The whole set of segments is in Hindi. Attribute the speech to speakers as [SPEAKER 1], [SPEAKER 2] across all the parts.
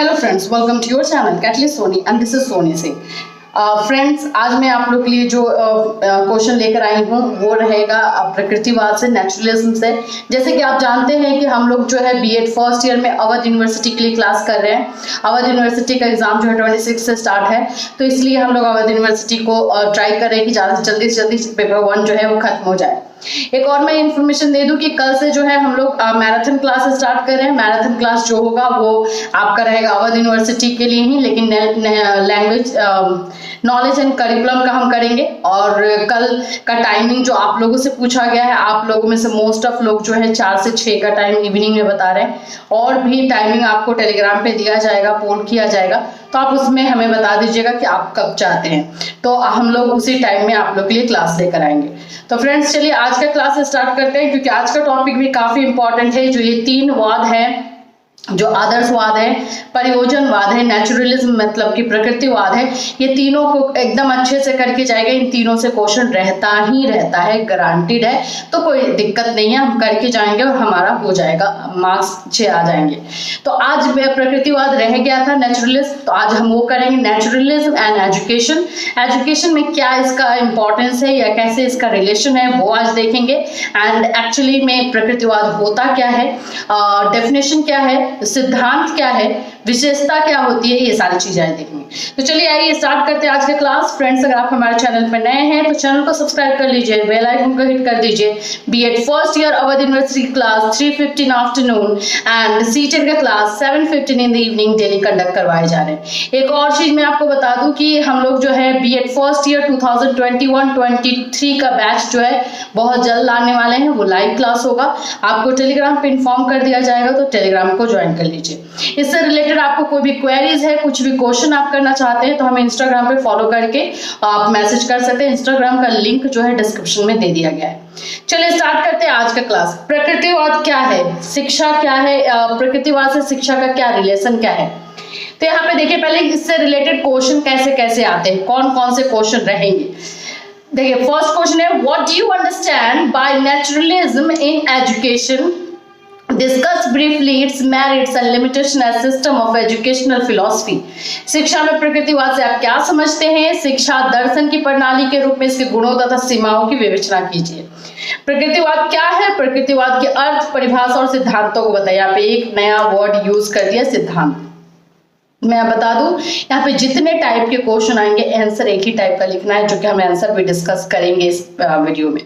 [SPEAKER 1] Hello friends, welcome to your channel catalyst Soni and this is Soni Singh. Friends, आज मैं आप लोग के लिए जो क्वेश्चन लेकर आई हूँ वो रहेगा प्रकृतिवाद से, नेचुरलिज्म से। जैसे कि आप जानते हैं कि हम लोग जो है बीएड फर्स्ट ईयर में अवध यूनिवर्सिटी के लिए क्लास कर रहे हैं। अवध यूनिवर्सिटी का एग्जाम जो है 26 से स्टार्ट है, तो इसलिए हम लोग अवध यूनिवर्सिटी को ट्राई कर रहे हैं कि ज़्यादा से जल्दी पेपर 1 जो है वो खत्म हो जाए। एक और मैं इन्फॉर्मेशन दे दूं कि कल से जो है हम लोग मैराथन क्लास स्टार्ट कर रहे हैं। मैराथन क्लास जो होगा वो आपका रहेगा अवध यूनिवर्सिटी के लिए ही, लेकिन लैंग्वेज नॉलेज एंड करिकुलम का हम करेंगे। और कल का टाइमिंग जो आप लोगों से पूछा गया है, आप लोगों में से मोस्ट ऑफ लोग जो है 4 से 6 का टाइम इवनिंग में बता रहे हैं, और भी टाइमिंग आपको टेलीग्राम पे दिया जाएगा, पोल किया जाएगा, तो आप उसमें हमें बता दीजिएगा कि आप कब चाहते हैं, तो हम लोग उसी टाइम में आप लोग के लिए क्लास लेकर आएंगे। तो फ्रेंड्स, चलिए आज का क्लास स्टार्ट करते हैं, क्योंकि आज का टॉपिक भी काफी इंपॉर्टेंट है। जो ये 3 वाद है, जो आदर्शवाद है, प्रयोजनवाद है, नेचुरलिज्म मतलब कि प्रकृतिवाद है, ये तीनों को एकदम अच्छे से करके जाएगा। इन तीनों से क्वेश्चन रहता ही रहता है, गारंटीड है, तो कोई दिक्कत नहीं है, हम करके जाएंगे और हमारा हो जाएगा, मार्क्स 6 आ जाएंगे। तो आज प्रकृतिवाद रह गया था, नेचुरलिज्म, तो आज हम वो करेंगे नेचुरलिज्म एंड एजुकेशन। एजुकेशन में क्या इसका इंपॉर्टेंस है या कैसे इसका रिलेशन है वो आज देखेंगे। एंड एक्चुअली में प्रकृतिवाद होता क्या है, डेफिनेशन क्या है, सिद्धांत क्या है, विशेषता क्या होती है, ये सारी चीजें देखेंगे। तो चलिए आइए स्टार्ट करते हैं आज का क्लास। फ्रेंड्स, अगर आप हमारे चैनल पर नए हैं तो चैनल को सब्सक्राइब कर लीजिए, बेल आइकन को हिट कर दीजिए। BEd first year Awadh university class 3:15 afternoon and CTET का class 7:15 in the evening daily conduct करवाए जा रहे हैं। एक और चीज मैं आपको बता दूं कि हम लोग जो है बीएड फर्स्ट ईयर 2021-23 का बैच जो है बहुत जल्द लाने वाले हैं, वो लाइव क्लास होगा, आपको टेलीग्राम पे इन्फॉर्म कर दिया जाएगा, तो टेलीग्राम को ज्वाइन कर लीजिए। इससे रिलेटेड आपको कोई भी क्वेरीज है, कुछ भी क्वेश्चन आप करना चाहते हैं, तो हमें इंस्टाग्राम पे फॉलो करके आप मैसेज कर सकते हैं। इंस्टाग्राम का लिंक जो है डिस्क्रिप्शन में दे दिया गया है। चलिए स्टार्ट करते हैं आज का क्लास। प्रकृतिवाद क्या है, शिक्षा क्या है, प्रकृतिवाद से शिक्षा का क्या रिलेशन क्या है। तो यहाँ पे देखिए, पहले इससे रिलेटेड क्वेश्चन कैसे कैसे आते हैं, कौन कौन से क्वेश्चन रहेंगे। देखिए, फर्स्ट क्वेश्चन है, what do you understand by naturalism in education? Discuss briefly its merits and limitation as system of educational philosophy. शिक्षा में प्रकृतिवाद से आप क्या समझते हैं? शिक्षा दर्शन की प्रणाली के रूप में इसके गुणों तथा सीमाओं की विवेचना कीजिए। प्रकृतिवाद क्या है, प्रकृतिवाद के अर्थ, परिभाषा और सिद्धांतों को बताइए। यहाँ पे एक नया वर्ड यूज कर दिया, सिद्धांत। मैं बता दूं, यहाँ पे जितने टाइप के क्वेश्चन आएंगे, आंसर एक ही टाइप का लिखना है, जो कि हम आंसर भी डिस्कस करेंगे इस वीडियो में।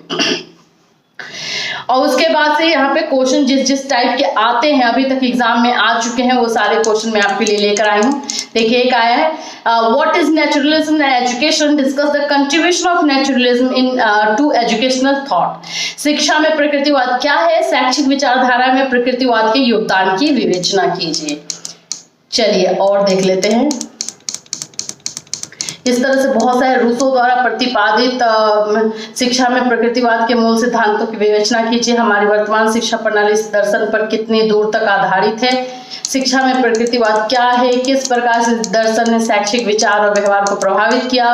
[SPEAKER 1] और उसके बाद से यहाँ पे क्वेश्चन जिस टाइप के आते हैं, अभी तक एग्जाम में आ चुके हैं, वो सारे क्वेश्चन मैं आपके लिए लेकर आई हूँ। देखिए, एक आया है, what is naturalism in education? Discuss the contribution of naturalism into educational thought. शिक्षा में प्रकृतिवाद क्या है, शैक्षिक विचारधारा में प्रकृतिवाद के योगदान की विवेचना कीजिए। चलिए और देख लेते हैं। इस तरह से बहुत सारे रूसो द्वारा प्रतिपादित शिक्षा में प्रकृतिवाद के मूल सिद्धांतों की विवेचना कीजिए। हमारी वर्तमान शिक्षा प्रणाली इस दर्शन पर कितनी दूर तक आधारित है? शिक्षा में प्रकृतिवाद क्या है? किस प्रकार से दर्शन ने शैक्षिक विचार और व्यवहार को प्रभावित किया?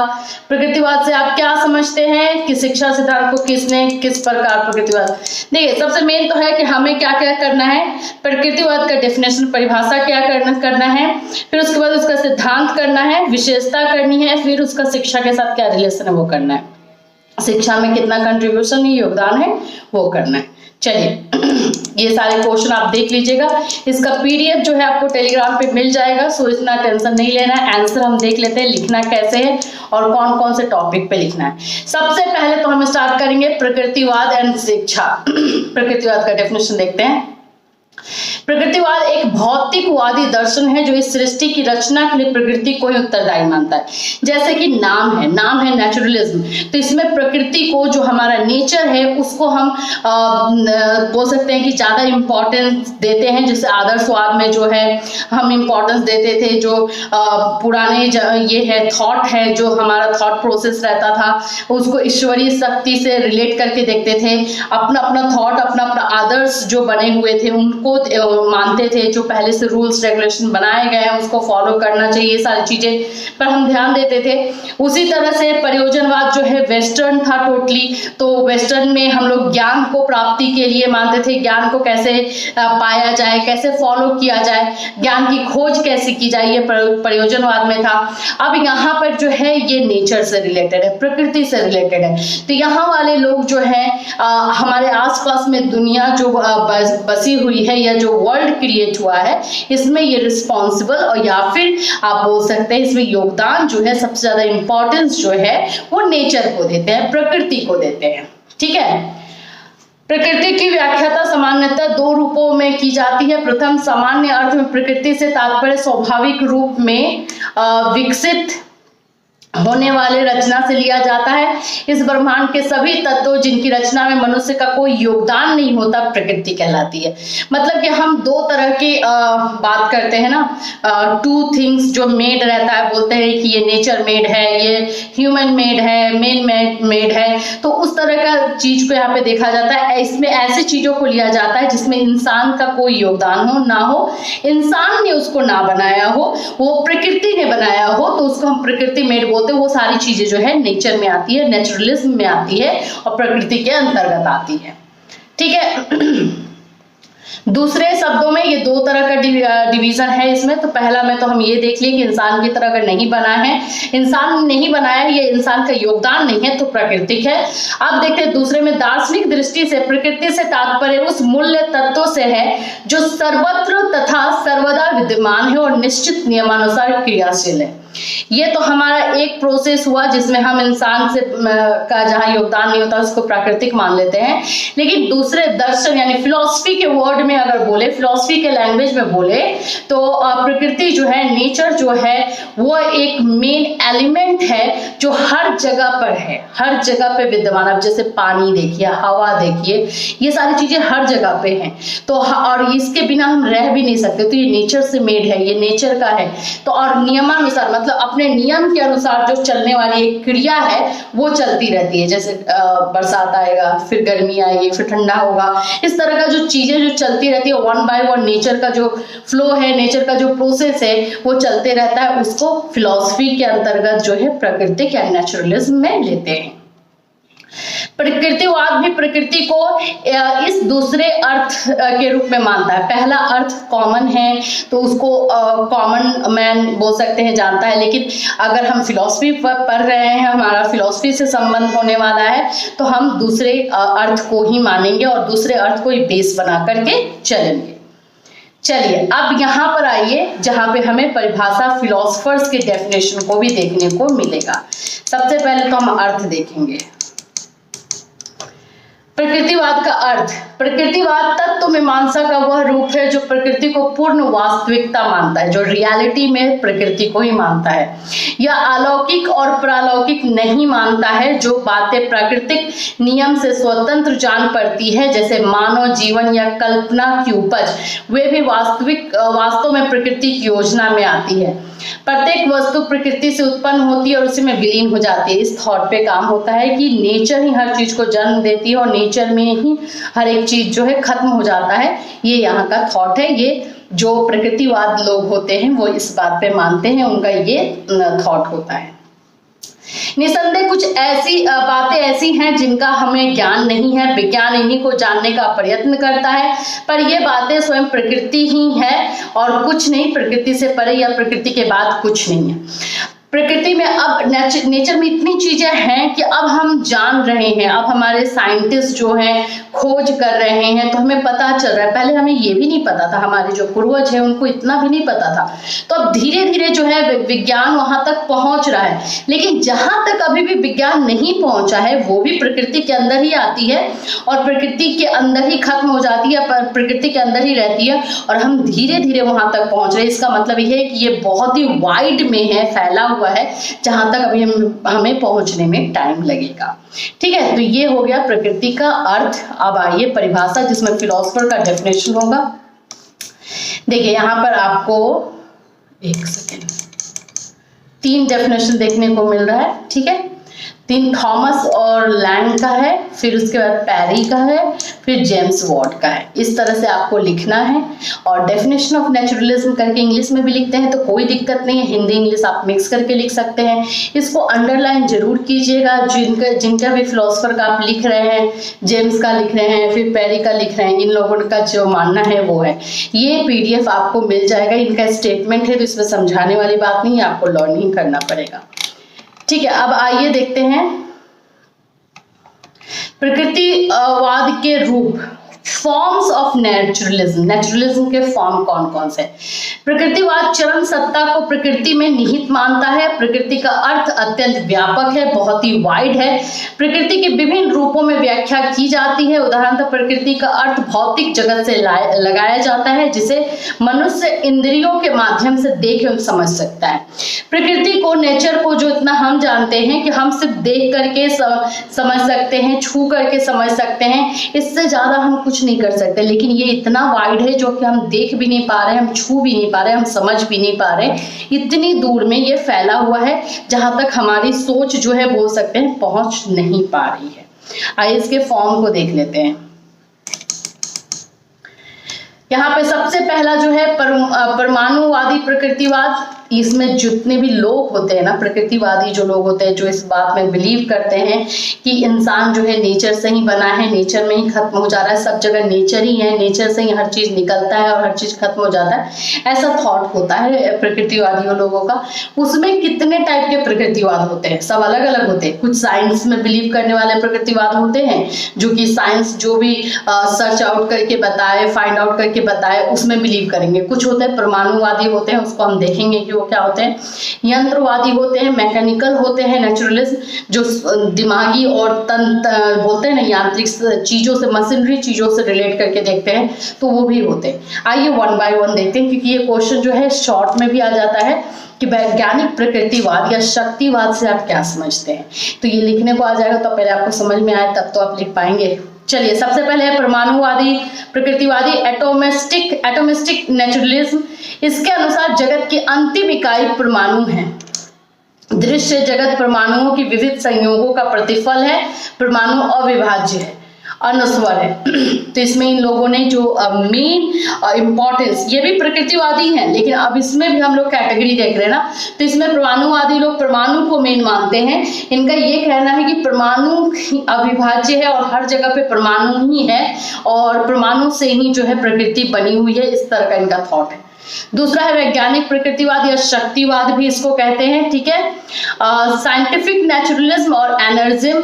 [SPEAKER 1] प्रकृतिवाद से आप क्या समझते हैं कि शिक्षा सिद्धांत को किसने किस प्रकार प्रकृतिवाद। देखिए, सबसे मेन तो है कि हमें क्या क्या करना है, प्रकृतिवाद का डेफिनेशन, परिभाषा क्या करना है, फिर उसके बाद उसका सिद्धांत करना है, विशेषता करनी है, फिर उसका शिक्षा के साथ क्या रिलेशन है वो करना है, शिक्षा में कितना कंट्रीब्यूशन योगदान है वो करना है। चलिए, ये सारे क्वेश्चन आप देख लीजिएगा। इसका पीडीएफ जो है आपको टेलीग्राम पे मिल जाएगा, सो इतना टेंशन नहीं लेना है। आंसर हम देख लेते हैं, लिखना कैसे है और कौन कौन से टॉपिक पे लिखना है। सबसे पहले तो हम स्टार्ट करेंगे प्रकृतिवाद एंड शिक्षा। प्रकृतिवाद का डेफिनेशन देखते हैं। प्रकृतिवाद एक भौतिकवादी दर्शन है जो इस सृष्टि की रचना के लिए प्रकृति को ही उत्तरदायी मानता है। जैसे कि नाम है नेचुरलिज्म, तो इसमें प्रकृति को, जो हमारा नेचर है, उसको हम बोल सकते हैं कि ज्यादा इंपॉर्टेंस देते हैं। जैसे आदर्शवाद में जो है हम इंपॉर्टेंस देते थे, जो पुराने ये है थॉट है, जो हमारा थॉट प्रोसेस रहता था, उसको ईश्वरीय शक्ति से रिलेट करके देखते थे। अपना अपना थॉट, अपना अपना आदर्श जो बने हुए थे, उनको को मानते थे, जो पहले से रूल्स रेगुलेशन बनाए गए हैं उसको फॉलो करना चाहिए, ये सारी चीजें पर हम ध्यान देते थे। उसी तरह से प्रयोजनवाद जो है वेस्टर्न था टोटली, तो वेस्टर्न में हम लोग ज्ञान को प्राप्ति के लिए मानते थे, ज्ञान को कैसे पाया जाए, कैसे फॉलो किया जाए, ज्ञान की खोज कैसे की जाए, ये प्रयोजनवाद में था। अब यहाँ पर जो है ये नेचर से रिलेटेड है, प्रकृति से रिलेटेड है। तो यहाँ वाले लोग जो है हमारे आसपास में दुनिया जो बसी हुई है या जो वर्ल्ड क्रिएट हुआ है, इसमें ये रिस्पॉन्सिबल और या फिर आप बोल सकते हैं इसमें योगदान जो है सबसे ज्यादा इंपॉर्टेंस जो है वो नेचर को देते हैं, प्रकृति को देते हैं। ठीक है, प्रकृति की व्याख्याता सामान्यतः दो रूपों में की जाती है। प्रथम, सामान्य अर्थ में प्रकृति से तात्पर्य स्वाभाविक रूप में विकसित होने वाले रचना से लिया जाता है। इस ब्रह्मांड के सभी तत्वों जिनकी रचना में मनुष्य का कोई योगदान नहीं होता प्रकृति कहलाती है। मतलब कि हम दो तरह की बात करते हैं ना, टू थिंग्स जो मेड रहता है, बोलते हैं कि ये नेचर मेड है, ये ह्यूमन मेड है, मैन मेड है, तो उस तरह का चीज को यहाँ पे देखा जाता है। इसमें ऐसी चीजों को लिया जाता है जिसमें इंसान का कोई योगदान हो ना हो, इंसान ने उसको ना बनाया हो, वो प्रकृति ने बनाया हो, तो उसको हम प्रकृति मेड बोलते। वो सारी चीजें जो है नेचर में आती है, नेचुरलिज्म में आती है और प्रकृति के अंतर्गत आती है। ठीक है, दूसरे शब्दों में ये दो तरह का डिवीजन है इसमें। तो पहला में तो हम ये देख लिए कि इंसान की तरह अगर नहीं बना है, इंसान नहीं बनाया है, ये इंसान का योगदान नहीं है, तो प्राकृतिक है। अब देखते हैं दूसरे में, दार्शनिक दृष्टि से प्रकृति से तात्पर्य उस मूल्य तत्व से है जो सर्वत्र तथा सर्वदा विद्यमान है और निश्चित नियमानुसार क्रियाशील है। ये तो हमारा एक प्रोसेस हुआ जिसमें हम इंसान से का जहां योगदान नहीं होता उसको प्राकृतिक मान लेते हैं। लेकिन दूसरे दर्शन यानी फिलॉसफी के वर्ड में अगर बोले, फिलॉसफी के लैंग्वेज में बोले, तो प्रकृति जो है, नेचर जो है, वो एक मेन एलिमेंट है जो हर जगह पर है, हर जगह पे विद्यमान। अब जैसे पानी देखिए, हवा देखिए, ये सारी चीजें हर जगह पे हैं, तो और इसके बिना हम रह भी नहीं सकते। तो ये नेचर से मेड है, ये नेचर का है। तो और नियमानुसार, मतलब अपने नियम के अनुसार जो चलने वाली एक क्रिया है वो चलती रहती है। जैसे बरसात आएगा, फिर गर्मी आएगी, फिर ठंडा होगा, इस तरह का जो चीजें जो चलती रहती है वन बाय वन, नेचर का जो फ्लो है, नेचर का जो प्रोसेस है वो चलते रहता है। उसको फिलॉसफी के अंतर्गत जो है प्राकृतिक या नेचुरलिज्म में लेते हैं। प्रकृतिवाद भी प्रकृति को इस दूसरे अर्थ के रूप में मानता है। पहला अर्थ कॉमन है तो उसको कॉमन मैन बोल सकते हैं, जानता है। लेकिन अगर हम फिलॉसफी पढ़ रहे हैं, हमारा फिलॉसफी से संबंध होने वाला है, तो हम दूसरे अर्थ को ही मानेंगे और दूसरे अर्थ को ही बेस बना करके चलेंगे। चलिए अब यहाँ पर आइए जहाँ पे हमें परिभाषा फिलोसफर्स के डेफिनेशन को भी देखने को मिलेगा। सबसे पहले तो हम अर्थ देखेंगे। प्रकृतिवाद का अर्थ, प्रकृतिवाद तत्व मीमांसा का वह रूप है जो प्रकृति को पूर्ण वास्तविकता मानता है, जो रियलिटी में प्रकृति को ही मानता है। यह अलौकिक और प्रालौकिक नहीं मानता है। जो बातें प्राकृतिक नियम से स्वतंत्र जान पड़ती है, जैसे मानव जीवन या कल्पना की उपज, वे भी वास्तव में प्रकृति की योजना में आती है। प्रत्येक वस्तु प्रकृति से उत्पन्न होती है और उसी में विलीन हो जाती है। इस थॉट पे काम होता है कि नेचर ही हर चीज को जन्म देती है और नेचर में ही हर एक चीज जो है खत्म हो जाता है। ये यहाँ का थॉट है। ये जो प्रकृतिवाद लोग होते हैं वो इस बात पे मानते हैं, उनका ये थॉट होता है। निसंदेह कुछ ऐसी बातें ऐसी हैं जिनका हमें ज्ञान नहीं है, विज्ञान इन्हीं को जानने का प्रयत्न करता है, पर ये बातें स्वयं प्रकृति ही है और कुछ नहीं, प्रकृति से परे या प्रकृति के बाद कुछ नहीं है। प्रकृति में अब नेचर में इतनी चीजें हैं कि अब हम जान रहे हैं, अब हमारे साइंटिस्ट जो हैं खोज कर रहे हैं, तो हमें पता चल रहा है। पहले हमें ये भी नहीं पता था, हमारे जो पूर्वज हैं उनको इतना भी नहीं पता था। तो अब धीरे धीरे जो है विज्ञान वहां तक पहुंच रहा है। लेकिन जहां तक अभी भी विज्ञान नहीं पहुंचा है वो भी प्रकृति के अंदर ही आती है और प्रकृति के अंदर ही खत्म हो जाती है, प्रकृति के अंदर ही रहती है और हम धीरे धीरे वहां तक पहुंच रहे हैं। इसका मतलब ये है कि ये बहुत ही वाइड में है, फैला हुआ है, जहां तक अभी हमें पहुंचने में टाइम लगेगा। ठीक है, तो ये हो गया प्रकृति का अर्थ। अब आइए परिभाषा, जिसमें फिलोसफर का डेफिनेशन होगा। देखिए यहां पर आपको एक सेकेंड 3 डेफिनेशन देखने को मिल रहा है। ठीक है, तीन थॉमस और लैंग का है, फिर उसके बाद पैरी का है, फिर जेम्स वॉट का है। इस तरह से आपको लिखना है। और डेफिनेशन ऑफ नेचुरलिज्म करके इंग्लिश में भी लिखते हैं तो कोई दिक्कत नहीं है, हिंदी इंग्लिश आप मिक्स करके लिख सकते हैं। इसको अंडरलाइन जरूर कीजिएगा। जिनका भी फिलोसफर का आप लिख रहे हैं, जेम्स का लिख रहे हैं, फिर पैरी का लिख रहे हैं, इन लोगों का जो मानना है वो है। ये PDF आपको मिल जाएगा, इनका स्टेटमेंट है तो इसमें समझाने वाली बात नहीं है, आपको लर्न ही करना पड़ेगा। ठीक है, अब आइए देखते हैं प्रकृतिवाद के रूप, फॉर्म्स ऑफ नेचुरलिज्म। नेचुरलिज्म के फॉर्म कौन कौन से? प्रकृतिवाद चरम सत्ता को प्रकृति में निहित मानता है। प्रकृति का अर्थ अत्यंत व्यापक है, बहुत ही वाइड है। प्रकृति के विभिन्न रूपों में व्याख्या की जाती है। उदाहरणतः प्रकृति का अर्थ भौतिक जगत से लगाया जाता है, जिसे मनुष्य इंद्रियों के माध्यम से देख एवं समझ सकता है। प्रकृति को, नेचर को जो इतना हम जानते हैं कि हम सिर्फ देख करके समझ सकते हैं, छू करके समझ सकते हैं, इससे ज्यादा हम कुछ नहीं कर सकते। लेकिन ये इतना वाइड है जो कि हम देख भी नहीं पा रहे, हम छू भी नहीं पा रहे, हम समझ भी नहीं पा रहे। इतनी दूर में ये फैला हुआ है जहां तक हमारी सोच जो है बोल सकते हैं पहुंच नहीं पा रही है। आइए इसके फॉर्म को देख लेते हैं। यहाँ पे सबसे पहला जो है परमाणुवादी प्रकृतिवाद। इसमें जितने भी लोग होते हैं ना, प्रकृतिवादी जो लोग होते हैं, जो इस बात में बिलीव करते हैं कि इंसान जो है नेचर से ही बना है, नेचर में ही खत्म हो जा रहा है, सब जगह नेचर ही है, नेचर से ही हर चीज निकलता है और हर चीज खत्म हो जाता है, ऐसा थॉट होता है प्रकृतिवादियों लोगों का। उसमें कितने टाइप के प्रकृतिवाद होते हैं, सब अलग अलग होते हैं। कुछ साइंस में बिलीव करने वाले प्रकृतिवाद होते हैं, जो कि साइंस जो भी सर्च आउट करके बताए, फाइंड आउट करके बताए, उसमें बिलीव करेंगे। कुछ होते हैं परमाणुवादी होते हैं, उसको हम देखेंगे कि क्या होते हैं। यंत्रवादी होते हैं, मैकेनिकल होते हैं नेचुरलिस्ट, जो दिमागी और तंत्र बोलते हैं ना, यांत्रिक चीजों से, मशीनरी चीजों से रिलेट करके देखते हैं, तो वो भी होते हैं। आइए वन बाय वन देखते हैं, क्योंकि ये क्वेश्चन जो है शॉर्ट में भी आ जाता है कि वैज्ञानिक प्रकृतिवाद या शक्तिवाद से आप क्या समझते हैं। तो ये लिखने को आ जाएगा, तो पहले आपको समझ में आए तब तो आप लिख पाएंगे। चलिए, सबसे पहले है परमाणुवादी प्रकृतिवादी, एटोमिस्टिक नेचुरलिज्म। इसके अनुसार जगत की अंतिम इकाई परमाणु है। दृश्य जगत परमाणुओं की विविध संयोगों का प्रतिफल है। परमाणु अविभाज्य है, अनस्वर है। तो इसमें इन लोगों ने जो मेन इंपॉर्टेंस, ये भी प्रकृतिवादी हैं, लेकिन अब इसमें भी हम लोग कैटेगरी देख रहे हैं ना, तो इसमें परमाणुवादी लोग परमाणु को मेन मानते हैं। इनका ये कहना है कि परमाणु अविभाज्य है और हर जगह पे परमाणु ही है और परमाणु से ही जो है प्रकृति बनी हुई है, इस तरह का इनका थॉट है। दूसरा है वैज्ञानिक प्रकृतिवाद या शक्तिवाद भी इसको कहते हैं, ठीक है। साइंटिफिक नेचुरलिज्म और एनर्जिज्म।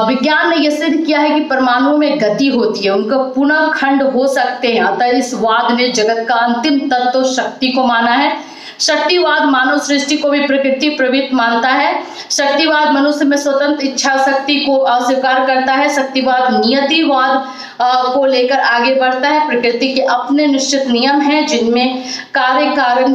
[SPEAKER 1] विज्ञान ने यह सिद्ध किया है कि परमाणुओं में गति होती है, उनका पुनः खंड हो सकते हैं, अतः इस वाद ने जगत का अंतिम तत्व शक्ति को माना है। शक्तिवाद मानव सृष्टि को भी प्रकृति प्रवृत्त मानता है। शक्तिवाद मनुष्य में स्वतंत्र इच्छा शक्ति को अस्वीकार करता है। शक्तिवाद नियतिवाद को लेकर आगे बढ़ता है। प्रकृति के अपने निश्चित नियम हैं, जिनमें कार्य कारण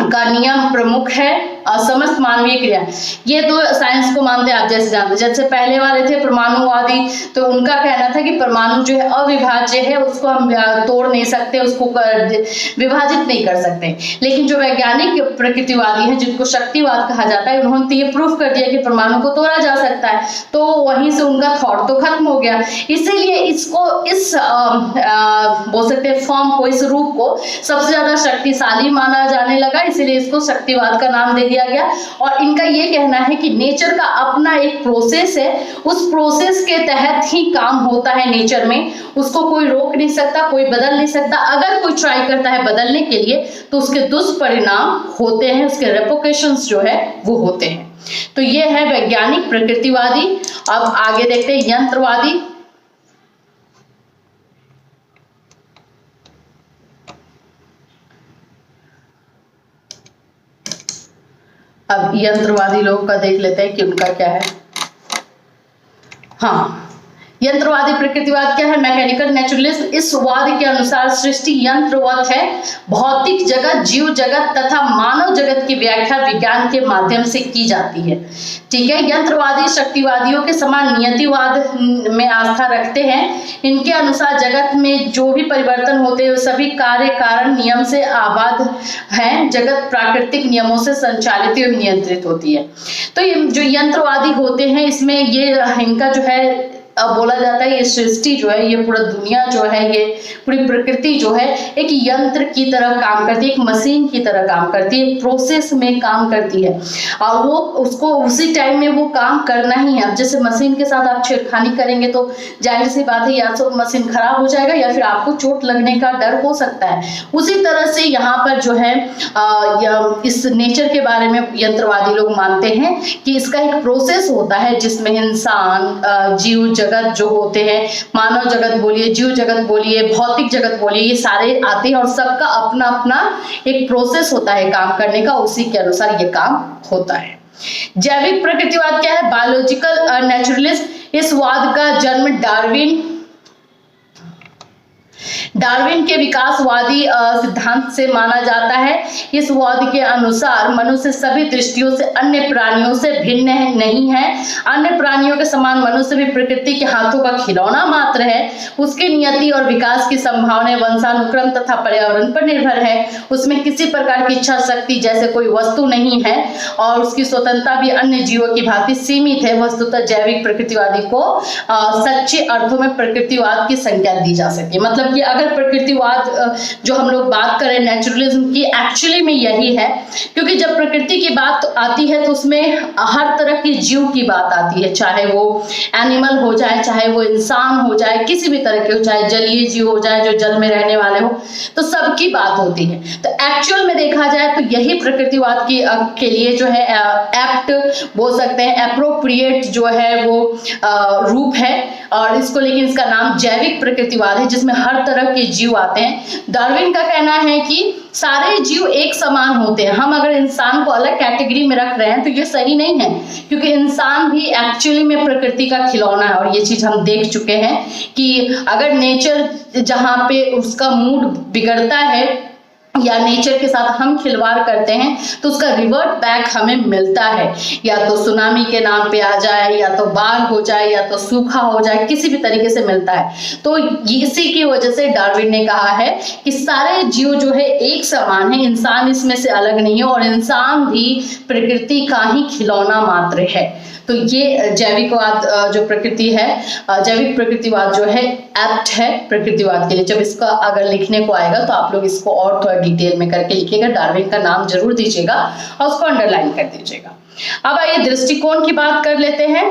[SPEAKER 1] का नियम प्रमुख है। समस्त मानवीय क्रिया, ये तो साइंस को मानते हैं, आप जैसे जानते हैं। जैसे पहले वाले थे परमाणुवादी, तो उनका कहना था कि परमाणु जो है अविभाज्य है, उसको हम तोड़ नहीं सकते, उसको विभाजित नहीं कर सकते। लेकिन जो वैज्ञानिक प्रकृतिवादी हैं, जिनको शक्तिवाद कहा जाता है, उन्होंने तो ये प्रूफ कर दिया कि परमाणु को तोड़ा जा सकता है, तो वहीं से उनका थॉट तो खत्म हो गया। इसीलिए इसको इस बोल सकते हैं फॉर्म को, इस रूप को सबसे ज्यादा शक्तिशाली माना जाने लगा, इसीलिए इसको शक्तिवाद का नाम दे दिया गया। और इनका ये कहना है कि नेचर का अपना एक प्रोसेस है, उस प्रोसेस के तहत ही काम होता है नेचर में, उसको कोई रोक नहीं सकता, कोई बदल नहीं सकता। अगर कोई ट्राई करता है बदलने के लिए तो उसके दुष्परिणाम होते हैं, उसके रेपोकेशंस जो है वो होते हैं। तो ये है वैज्ञानिक प्रकृतिवादी। अब आगे देखते हैं यंत्रवादी। अब यंत्रवादी लोगों का देख लेते हैं कि उनका क्या है। हाँ, यंत्रवादी प्रकृतिवाद क्या है? Mechanical naturalism. इस वाद के अनुसार सृष्टि यंत्रवत है, भौतिक जगत, जीव जगत तथा मानव जगत की व्याख्या विज्ञान के माध्यम से की जाती है। ठीक है। यंत्रवादी शक्तिवादियों के समान नियतिवाद में आस्था रखते हैं। इनके अनुसार जगत में जो भी परिवर्तन होते हैं सभी कार्य कारण नियम से आबद्ध हैं। जगत प्राकृतिक नियमों से संचालित एवं नियंत्रित होती है। तो ये जो यंत्रवादी होते हैं इसमें ये इनका जो है बोला जाता है ये सृष्टि जो है, ये पूरा दुनिया जो है, ये पूरी प्रकृति जो है एक यंत्र की तरह काम करती है, एक मशीन की तरह काम करती है, एक प्रोसेस में काम करती है और वो उसको उसी टाइम में वो काम करना ही है। अब जैसे मशीन के साथ आप छेड़खानी करेंगे तो जाहिर सी बात है या तो मशीन खराब हो जाएगा या फिर आपको चोट लगने का डर हो सकता है। उसी तरह से यहाँ पर जो है इस नेचर के बारे में यंत्रवादी लोग मानते हैं कि इसका एक प्रोसेस होता है जिसमें इंसान, जीव जगत जो होते हैं, मानव जगत बोलिए, जीव जगत बोलिए, भौतिक जगत बोलिए, ये सारे आते हैं और सबका अपना अपना एक प्रोसेस होता है काम करने का, उसी के अनुसार ये काम होता है। जैविक प्रकृतिवाद क्या है? Biological naturalism. इस वाद का जन्म डार्विन के विकासवादी सिद्धांत से माना जाता है। इस वाद के अनुसार मनुष्य सभी दृष्टियों से अन्य प्राणियों से भिन्न नहीं है। अन्य प्राणियों के समान मनुष्य भी प्रकृति के हाथों का खिलौना मात्र है। उसकी नियति और विकास की संभावनाएं वंशानुक्रम तथा पर्यावरण पर निर्भर है। उसमें किसी प्रकार की इच्छा शक्ति जैसे कोई वस्तु नहीं है और उसकी स्वतंत्रता भी अन्य जीवों की भांति सीमित है। वस्तुतः जैविक प्रकृतिवादी को सच्चे अर्थों में प्रकृतिवाद की संज्ञा दी जा सके। मतलब कि अगर प्रकृतिवाद जो हम लोग बात करें नेचुरलिज्म की, एक्चुअली में यही है, क्योंकि जब प्रकृति की बात आती है तो उसमें हर तरह के जीव की बात आती है, चाहे वो एनिमल हो जाए, चाहे वो इंसान हो जाए, किसी भी तरह के हो, चाहे जलीय जीव हो जाए जो जल में रहने वाले हो, तो सबकी बात होती है। तो एक्चुअल में देखा जाए तो यही प्रकृतिवाद की के लिए जो है एप्ट बोल सकते हैं, एप्रोप्रिएट जो है वो रूप है और इसको, लेकिन इसका नाम जैविक प्रकृतिवाद है जिसमें हर तरह के जीव आते हैं। डार्विन का कहना है कि सारे जीव एक समान होते हैं। हम अगर इंसान को अलग कैटेगरी में रख रहे हैं तो ये सही नहीं है, क्योंकि इंसान भी एक्चुअली में प्रकृति का खिलौना है और ये चीज हम देख चुके हैं कि अगर नेचर जहां पे उसका मूड बिगड़ता है या नेचर के साथ हम खिलवाड़ करते हैं तो उसका रिवर्ट बैक हमें मिलता है, या तो सुनामी के नाम पे आ जाए, या तो बाढ़ हो जाए, या तो सूखा हो जाए, किसी भी तरीके से मिलता है। तो इसी की वजह से डार्विन ने कहा है कि सारे जीव जो है एक समान है, इंसान इसमें से अलग नहीं है और इंसान भी प्रकृति का ही खिलौना मात्र है। तो ये जैविकवाद जो प्रकृति है, जैविक प्रकृतिवाद जो है एप्ट है प्रकृतिवाद के लिए। जब इसका अगर लिखने को आएगा तो आप लोग इसको और थोड़ा डिटेल में करके लिखिएगा, डार्विन का नाम जरूर दीजिएगा और उसको अंडरलाइन कर दीजिएगा। अब आइए दृष्टिकोण की बात कर लेते हैं।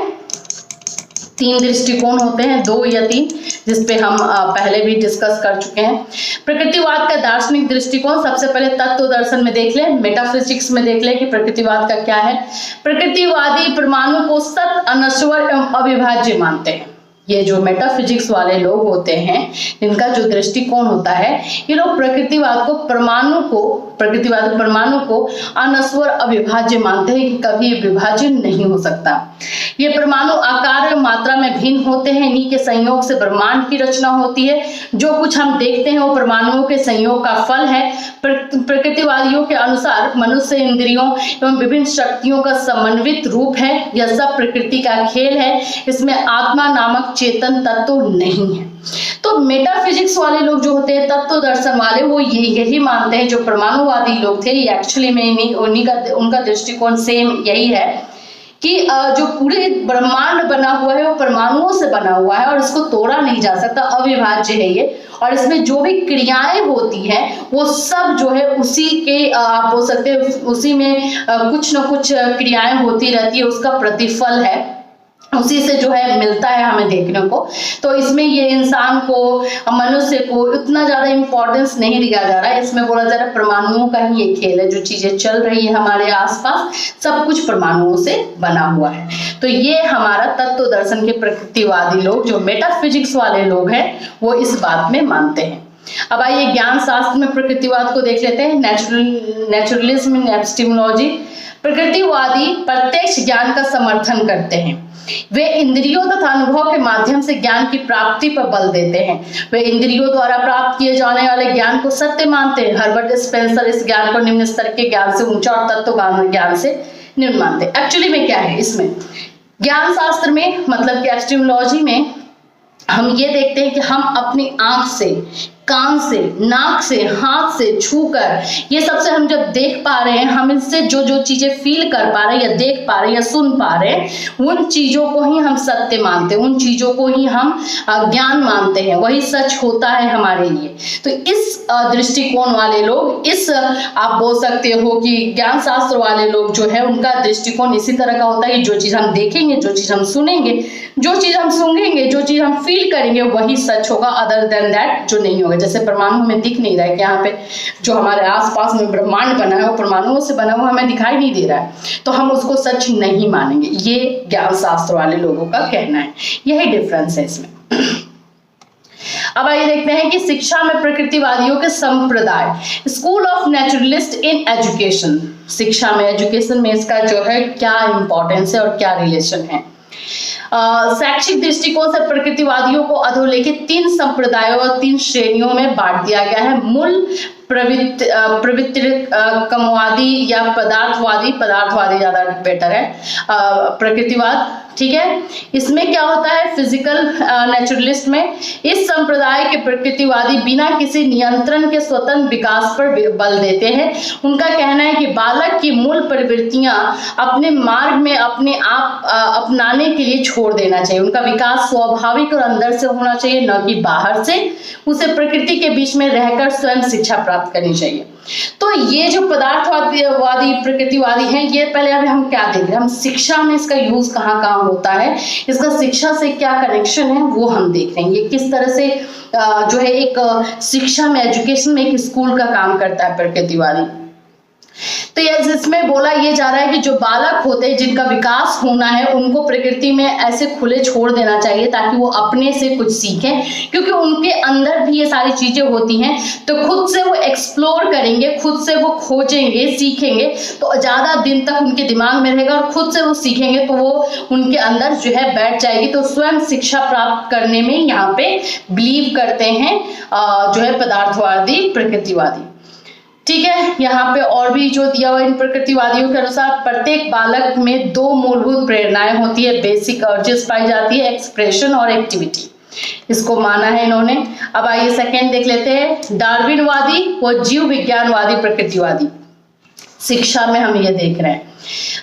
[SPEAKER 1] 3 दृष्टिकोण होते हैं, 2 या 3, जिसपे हम पहले भी डिस्कस कर चुके हैं। प्रकृतिवाद का दार्शनिक दृष्टिकोण सबसे पहले तत्व दर्शन में देख लें, मेटाफिजिक्स में देख लें कि प्रकृतिवाद का क्या है। प्रकृतिवादी परमाणु को सत, अनश्वर एवं अविभाज्य मानते हैं। ये जो मेटाफिजिक्स वाले लोग होते हैं इनका जो दृष्टिकोण होता है, ये लोग प्रकृतिवाद परमाणु को अनश्वर अविभाज्य मानते हैं कि कभी विभाजन नहीं हो सकता। ये परमाणु आकार और मात्रा में भिन्न होते हैं, इन्हीं के संयोग से ब्रह्मांड की रचना होती है। जो कुछ हम देखते हैं वो परमाणुओं के संयोग का फल है। प्रकृतिवादियों के अनुसार मनुष्य इंद्रियों एवं विभिन्न शक्तियों का समन्वित रूप है। यह सब प्रकृति का खेल है, इसमें आत्मा नामक चेतन तत्व नहीं है। तो मेटाफिजिक्स वाले लोग जो होते हैं, तत्व दर्शन वाले, वो यही मानते हैं। जो परमाणुवादी लोग थे, एक्चुअली में उनका दृष्टिकोण सेम यही है कि जो पूरे ब्रह्मांड बना हुआ है वो परमाणुओं से बना हुआ है और इसको तोड़ा नहीं जा सकता, अविभाज्य है ये। और इसमें जो भी क्रियाएं होती हैं वो सब जो है उसी के आप बोल सकते हैं, उसी में कुछ न कुछ क्रियाएं होती रहती है, उसका प्रतिफल है, उसी से जो है मिलता है हमें देखने को। तो इसमें ये इंसान को, मनुष्य को इतना ज्यादा इंपॉर्टेंस नहीं दिया जा रहा है। इसमें बोला जा रहा है परमाणुओं का ही ये खेल है, जो चीजें चल रही है हमारे आसपास सब कुछ परमाणुओं से बना हुआ है। तो ये हमारा तत्व दर्शन के प्रकृतिवादी लोग, जो मेटाफिजिक्स वाले लोग हैं, वो इस बात में मानते हैं। अब आइए ज्ञान शास्त्र में प्रकृतिवाद को देख लेते हैं। नेचुरलिज्म इन एपिस्टेमोलॉजी। प्रकृतिवादी प्रत्यक्ष ज्ञान का समर्थन करते हैं। वे इंद्रियों तथा अनुभव के माध्यम से ज्ञान की प्राप्ति पर बल देते हैं। वे इंद्रियों द्वारा प्राप्त किए जाने वाले ज्ञान को सत्य मानते हैं। हर्बर्ट स्पेंसर इस ज्ञान को निम्न स्तर के ज्ञान से ऊंचा और तत्व ज्ञान से निम्न मानते हैं। एक्चुअली में क्या है, इसमें ज्ञान शास्त्र में मतलब कि एपिस्टेमोलॉजी में हम ये देखते हैं कि हम अपनी आंख से, कान से, नाक से, हाथ से छूकर, ये सबसे हम जब देख पा रहे हैं, हम इससे जो जो चीजें फील कर पा रहे हैं या देख पा रहे हैं या सुन पा रहे हैं, उन चीजों को ही हम सत्य मानते हैं, उन चीजों को ही हम ज्ञान मानते हैं, वही सच होता है हमारे लिए। तो इस दृष्टिकोण वाले लोग, इस आप बोल सकते हो कि ज्ञान शास्त्र वाले लोग जो है, उनका दृष्टिकोण इसी तरह का होता है कि जो चीज हम देखेंगे, जो चीज हम सुनेंगे, जो चीज हम सूंघेंगे, जो चीज हम फील करेंगे, वही सच होगा, अदर देन दैट जो नहीं होगा। जैसे परमाणु हमें दिख नहीं रहा है कि यहाँ पे जो हमारे आसपास में ब्रह्मांड बना है वो परमाणुओं से बना हुआ हमें दिखाई नहीं दे रहा है, तो हम उसको सच नहीं मानेंगे। ये ज्ञान शास्त्र वाले लोगों का कहना है, यही डिफरेंस है इसमें। अब आइए देखते हैं कि शिक्षा में प्रकृतिवादियों के संप्रदाय, school of naturalist in education. शिक्षा में, एजुकेशन में इसका जो है क्या इंपॉर्टेंस है और क्या रिलेशन है। शैक्षिक दृष्टिकोण से प्रकृतिवादियों को अधोलेखित 3 संप्रदायों और 3 श्रेणियों में बांट दिया गया है। मूल प्रवृत्तिकमवादी या पदार्थवादी ज्यादा बेटर है, प्रकृतिवाद, ठीक है। इसमें क्या होता है, फिजिकल नेचुरलिस्ट में इस संप्रदाय के प्रकृतिवादी बिना किसी नियंत्रण के स्वतंत्र विकास पर बल देते हैं। उनका कहना है कि बालक की मूल प्रवृत्तियां अपने मार्ग में अपने आप अपनाने के लिए छोड़ देना चाहिए। उनका विकास स्वाभाविक और अंदर से होना चाहिए, न कि बाहर से। उसे प्रकृति के बीच में रहकर स्वयं शिक्षा प्राप्त करनी चाहिए। तो ये जो पदार्थवादी प्रकृतिवादी हैं, ये पहले अभी हम क्या देख रहे हैं, हम शिक्षा में इसका यूज कहाँ कहाँ होता है, इसका शिक्षा से क्या कनेक्शन है, वो हम देख रहे हैं। ये किस तरह से जो है एक शिक्षा में, एजुकेशन में एक स्कूल का काम करता है प्रकृतिवादी। तो इसमें बोला ये जा रहा है कि जो बालक होते हैं, जिनका विकास होना है, उनको प्रकृति में ऐसे खुले छोड़ देना चाहिए ताकि वो अपने से कुछ सीखें, क्योंकि उनके अंदर भी ये सारी चीजें होती हैं। तो खुद से वो एक्सप्लोर करेंगे, खुद से वो खोजेंगे, सीखेंगे, तो ज्यादा दिन तक उनके दिमाग में रहेगा, और खुद से वो सीखेंगे तो वो उनके अंदर जो है बैठ जाएगी। तो स्वयं शिक्षा प्राप्त करने में यहाँ पे बिलीव करते हैं जो है पदार्थवादी प्रकृतिवादी, ठीक है। यहाँ पे और भी जो दिया हुआ इन प्रकृतिवादियों के अनुसार, प्रत्येक बालक में 2 मूलभूत प्रेरणाएं होती है, बेसिक अर्जेस पाई जाती है, एक्सप्रेशन और एक्टिविटी। इसको माना है इन्होंने। अब आइए सेकेंड देख लेते हैं, डार्विनवादी व जीव विज्ञानवादी प्रकृतिवादी। शिक्षा में हम ये देख रहे हैं,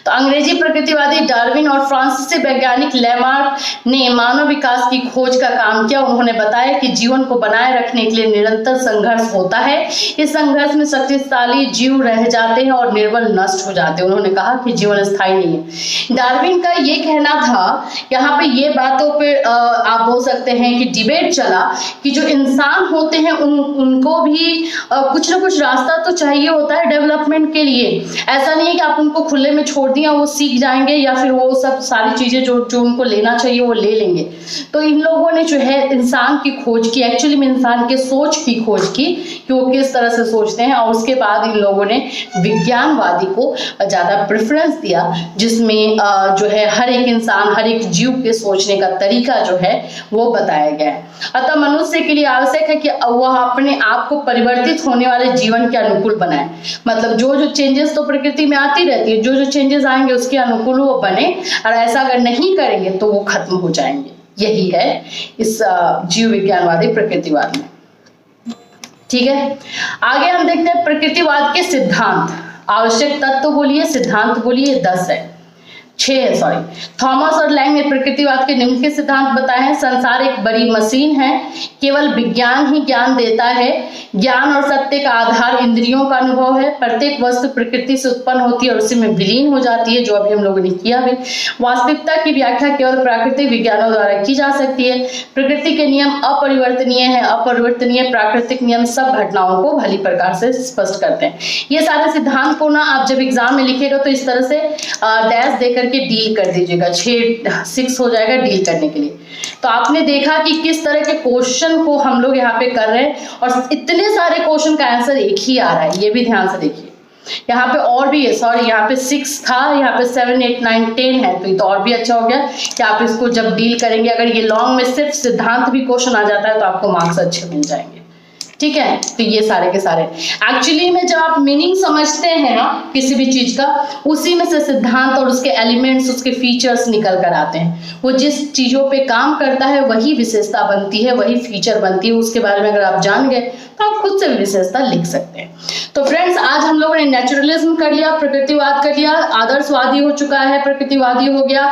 [SPEAKER 1] तो अंग्रेजी प्रकृतिवादी डार्विन और फ्रांसीसी वैज्ञानिक लेमार्क ने मानव विकास की खोज का काम किया। उन्होंने बताया कि जीवन को बनाए रखने के लिए निरंतर संघर्ष होता है। इस संघर्ष में शक्तिशाली जीव रह जाते हैं और निर्बल नष्ट हो जाते हैं। उन्होंने कहा कि जीवन स्थायी नहीं है। डार्विन का ये कहना था, यहाँ पे ये बातों पे आप बोल सकते हैं कि डिबेट चला कि जो इंसान होते हैं उनको भी कुछ ना कुछ रास्ता तो चाहिए होता है डेवलपमेंट के लिए। ऐसा नहीं है कि आप उनको खुले में छोड़ दिया वो सीख जाएंगे, या फिर वो सब सारी चीजें जो उनको लेना चाहिए वो ले लेंगे। तो इन लोगों ने जो है इंसान की खोज की, एक्चुअली में इंसान के सोच की खोज की कि वो किस तरह से सोचते हैं, और उसके बाद इन लोगों ने विज्ञानवादी को ज्यादा प्रेफरेंस दिया, जिसमें जो है हर एक इंसान, हर एक जीव के सोचने का तरीका जो है वो बताया गया है। अतः मनुष्य के लिए आवश्यक है कि वह अपने आप को परिवर्तित होने वाले जीवन के अनुकूल बनाए। मतलब जो जो चेंजेस तो प्रकृति में आती रहती है, जो जो चेंजेस आएंगे उसके अनुकूल वो बने, और ऐसा अगर नहीं करेंगे तो वो खत्म हो जाएंगे। यही है इस जीव विज्ञानवादी प्रकृतिवाद में, ठीक है। आगे हम देखते हैं प्रकृतिवाद के सिद्धांत। आवश्यक तत्व बोलिए, सिद्धांत बोलिए, 10 है, 6 है, सॉरी। थॉमस और लैंग ने प्रकृतिवाद के निम्न के सिद्धांत बताए हैं। संसार एक बड़ी मशीन है, केवल विज्ञान ही ज्ञान देता है। ज्ञान और सत्य का आधार इंद्रियों का अनुभव है। प्रत्येक वस्तु प्रकृति से उत्पन्न होती है और उसी में विलीन हो जाती है, जो अभी हम लोगों ने किया है। वास्तविकता की व्याख्या केवल प्राकृतिक विज्ञानों द्वारा की जा सकती है। प्रकृति के नियम अपरिवर्तनीय है। अपरिवर्तनीय प्राकृतिक नियम सब घटनाओं को भली प्रकार से स्पष्ट करते हैं। ये सारे सिद्धांत को ना आप जब एग्जाम में लिखेगा तो इस तरह से डैश देकर के डील कर दीजिएगा, 6 हो जाएगा डील करने के लिए। तो आपने देखा कि किस तरह के क्वेश्चन को हम लोग यहाँ पे कर रहे हैं, और इतने सारे क्वेश्चन का आंसर एक ही आ रहा है, ये भी ध्यान से देखिए। यहाँ पे और भी है, सॉरी यहाँ पे 6 था, यहाँ पे 7, 8, 9, 10 है, तो ये तो और भी अच्छा हो गया कि आप इसको जब डील करेंगे, अगर ये लॉन्ग में सिर्फ सिद्धांत भी क्वेश्चन आ जाता है तो आपको मार्क्स अच्छे मिल जाएंगे। ठीक है, तो ये सारे के सारे एक्चुअली में जब आप मीनिंग समझते हैं ना किसी भी चीज का, उसी में से सिद्धांत और उसके एलिमेंट्स, उसके फीचर्स निकल कर आते हैं। वो जिस चीजों पे काम करता है वही विशेषता बनती है, वही फीचर बनती है। उसके बारे में अगर आप जान गए तो आप खुद से विशेषता लिख सकते हैं। तो फ्रेंड्स, आज हम लोगों ने नेचुरलिज्म कर लिया, प्रकृतिवाद कर लिया, आदर्शवादी हो चुका है, प्रकृतिवादी हो गया,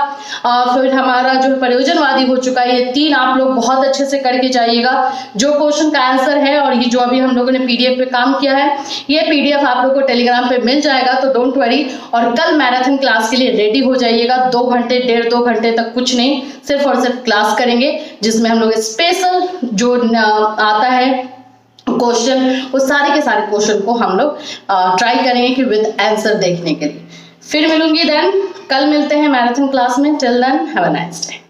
[SPEAKER 1] फिर हमारा जो प्रयोजनवादी हो चुका है। ये 3 आप लोग बहुत अच्छे से करके जाइएगा। जो क्वेश्चन का आंसर है और ये जो अभी हम लोगों ने पीडीएफ पे काम किया है, ये पीडीएफ आप लोगों को टेलीग्राम पे मिल जाएगा, तो डोंट वरी। और कल मैराथन क्लास के लिए रेडी हो जाइएगा। 2 घंटे, 1.5-2 घंटे तक कुछ नहीं, सिर्फ और सिर्फ क्लास करेंगे, जिसमें हम लोग स्पेशल जो आता है क्वेश्चन, वो सारे के सारे क्वेश्चन को हम लोग ट्राई करेंगे कि विद आंसर देखने के लिए। फिर मिलूंगी देन, कल मिलते हैं मैराथन क्लास में। Till then have a nice day.